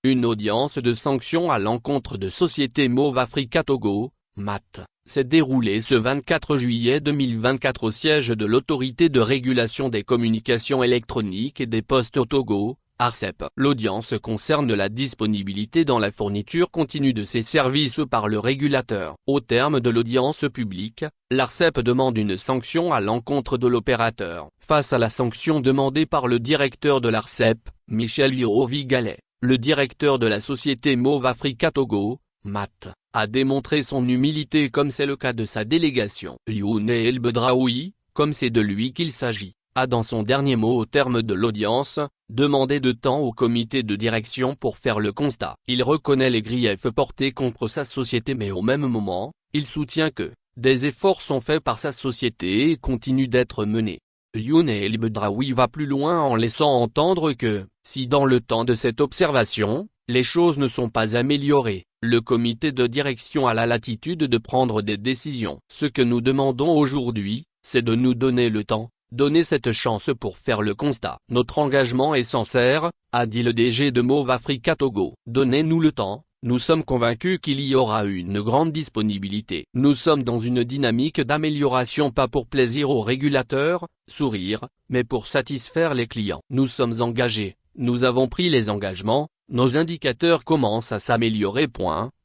Une audience de sanction à l'encontre de Société Move Africa Togo, MAT, s'est déroulée ce 24 juillet 2024 au siège de l'Autorité de régulation des communications électroniques et des postes au Togo, ARCEP. L'audience concerne la disponibilité dans la fourniture continue de ces services par le régulateur. Au terme de l'audience publique, l'ARCEP demande une sanction à l'encontre de l'opérateur. Face à la sanction demandée par le directeur de l'ARCEP, Michel Yorovi-Gallet, le directeur de la société Move Africa Togo, MAT, a démontré son humilité comme c'est le cas de sa délégation. Youne El Bedraoui, comme c'est de lui qu'il s'agit, a dans son dernier mot au terme de l'audience, demandé de temps au comité de direction pour faire le constat. Il reconnaît les griefs portés contre sa société mais au même moment, il soutient que des efforts sont faits par sa société et continuent d'être menés. Youne El Bedraoui va plus loin en laissant entendre que, si dans le temps de cette observation, les choses ne sont pas améliorées, le comité de direction a la latitude de prendre des décisions. Ce que nous demandons aujourd'hui, c'est de nous donner le temps, donner cette chance pour faire le constat. Notre engagement est sincère, a dit le DG de Move Africa Togo. Donnez-nous le temps. Nous sommes convaincus qu'il y aura une grande disponibilité. Nous sommes dans une dynamique d'amélioration pas pour plaisir aux régulateurs, sourire, mais pour satisfaire les clients. Nous sommes engagés, nous avons pris les engagements, nos indicateurs commencent à s'améliorer.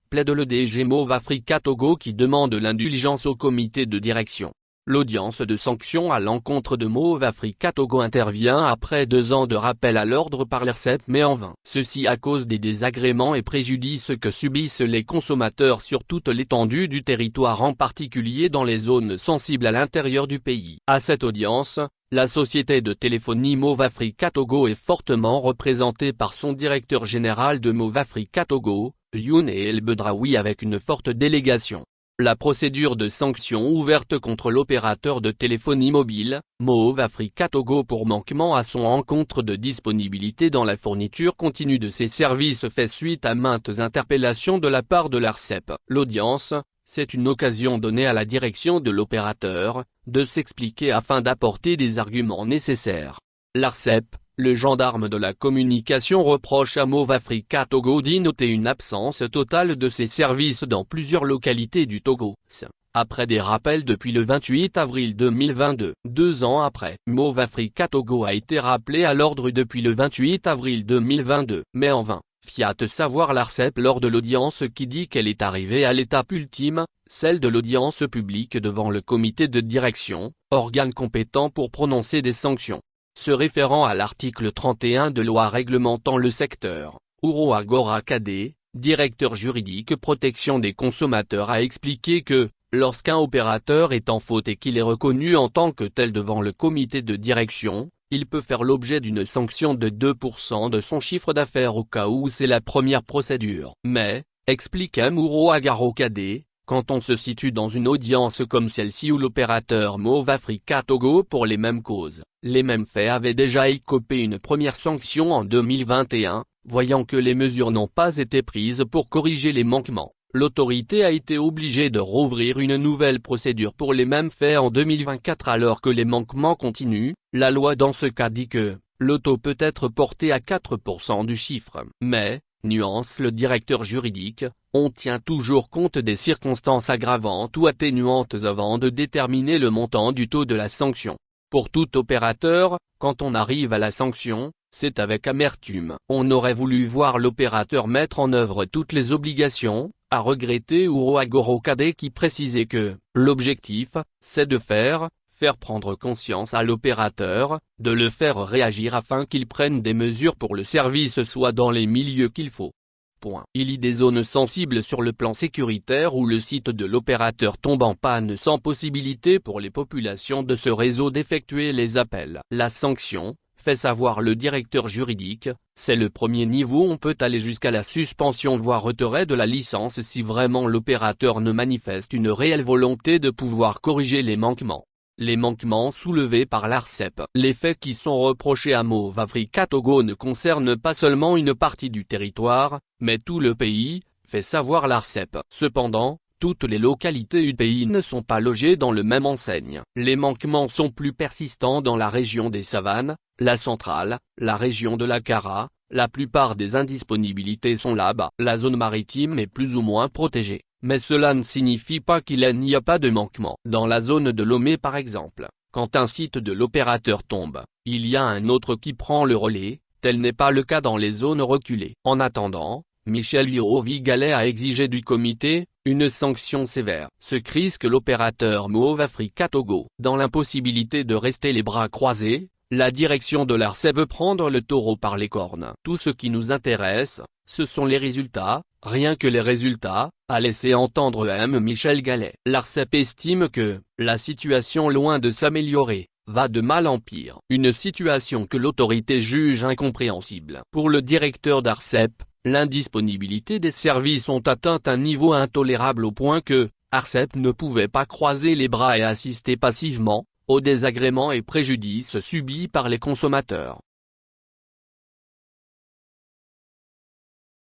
Plaide le DG Move Africa Togo qui demande l'indulgence au comité de direction. L'audience de sanction à l'encontre de Move Africa Togo intervient après 2 ans de rappel à l'ordre par l'ARCEP mais en vain. Ceci à cause des désagréments et préjudices que subissent les consommateurs sur toute l'étendue du territoire en particulier dans les zones sensibles à l'intérieur du pays. À cette audience, la société de téléphonie Move Africa Togo est fortement représentée par son directeur général de Move Africa Togo, Youne El Bedraoui avec une forte délégation. La procédure de sanction ouverte contre l'opérateur de téléphonie mobile, Move Africa Togo pour manquement à son encontre de disponibilité dans la fourniture continue de ses services fait suite à maintes interpellations de la part de l'ARCEP. L'audience, c'est une occasion donnée à la direction de l'opérateur, de s'expliquer afin d'apporter des arguments nécessaires. L'ARCEP, le gendarme de la communication reproche à Move Africa Togo d'y noter une absence totale de ses services dans plusieurs localités du Togo. Après des rappels depuis le 28 avril 2022. 2 ans après, Move Africa Togo a été rappelé à l'ordre depuis le 28 avril 2022, mais en vain. Fiat savoir l'ARCEP lors de l'audience qui dit qu'elle est arrivée à l'étape ultime, celle de l'audience publique devant le comité de direction, organe compétent pour prononcer des sanctions. Se référant à l'article 31 de loi réglementant le secteur, Ouro Agora Kade, directeur juridique protection des consommateurs a expliqué que, lorsqu'un opérateur est en faute et qu'il est reconnu en tant que tel devant le comité de direction, il peut faire l'objet d'une sanction de 2% de son chiffre d'affaires au cas où c'est la première procédure. Mais, explique Ouro Agora Kade, quand on se situe dans une audience comme celle-ci où l'opérateur Move Africa Togo pour les mêmes causes, les mêmes faits avait déjà écopé une première sanction en 2021, voyant que les mesures n'ont pas été prises pour corriger les manquements, l'autorité a été obligée de rouvrir une nouvelle procédure pour les mêmes faits en 2024 alors que les manquements continuent. La loi dans ce cas dit que, le taux peut être porté à 4% du chiffre. Mais, nuance le directeur juridique, on tient toujours compte des circonstances aggravantes ou atténuantes avant de déterminer le montant du taux de la sanction. Pour tout opérateur, quand on arrive à la sanction, c'est avec amertume. On aurait voulu voir l'opérateur mettre en œuvre toutes les obligations, a regretté Ouro Agora Kade qui précisait que, l'objectif, c'est de faire prendre conscience à l'opérateur, de le faire réagir afin qu'il prenne des mesures pour le service soit dans les milieux qu'il faut. Il y a des zones sensibles sur le plan sécuritaire où le site de l'opérateur tombe en panne sans possibilité pour les populations de ce réseau d'effectuer les appels. La sanction, fait savoir le directeur juridique, c'est le premier niveau. On peut aller jusqu'à la suspension voire retrait de la licence si vraiment l'opérateur ne manifeste une réelle volonté de pouvoir corriger les manquements. Les manquements soulevés par l'ARCEP. Les faits qui sont reprochés à Move Africa Togo ne concernent pas seulement une partie du territoire, mais tout le pays, fait savoir l'ARCEP. Cependant, toutes les localités du pays ne sont pas logées dans le même enseigne. Les manquements sont plus persistants dans la région des Savanes, la centrale, la région de la Kara, La plupart des indisponibilités sont là-bas. La zone maritime est plus ou moins protégée, mais cela ne signifie pas qu'il n'y a pas de manquement. Dans la zone de Lomé par exemple, quand un site de l'opérateur tombe, il y a un autre qui prend le relais, tel n'est pas le cas dans les zones reculées. En attendant, Michel Yorovi-Gallet a exigé du comité une sanction sévère. Ce risque l'opérateur Move Africa Togo. Dans l'impossibilité de rester les bras croisés, la direction de l'ARCEP veut prendre le taureau par les cornes. Tout ce qui nous intéresse, ce sont les résultats, rien que les résultats, a laissé entendre M. Michel Gallet. L'ARCEP estime que, la situation loin de s'améliorer, va de mal en pire. Une situation que l'autorité juge incompréhensible. Pour le directeur d'ARCEP, l'indisponibilité des services ont atteint un niveau intolérable au point que, ARCEP ne pouvait pas croiser les bras et assister passivement, aux désagréments et préjudices subis par les consommateurs.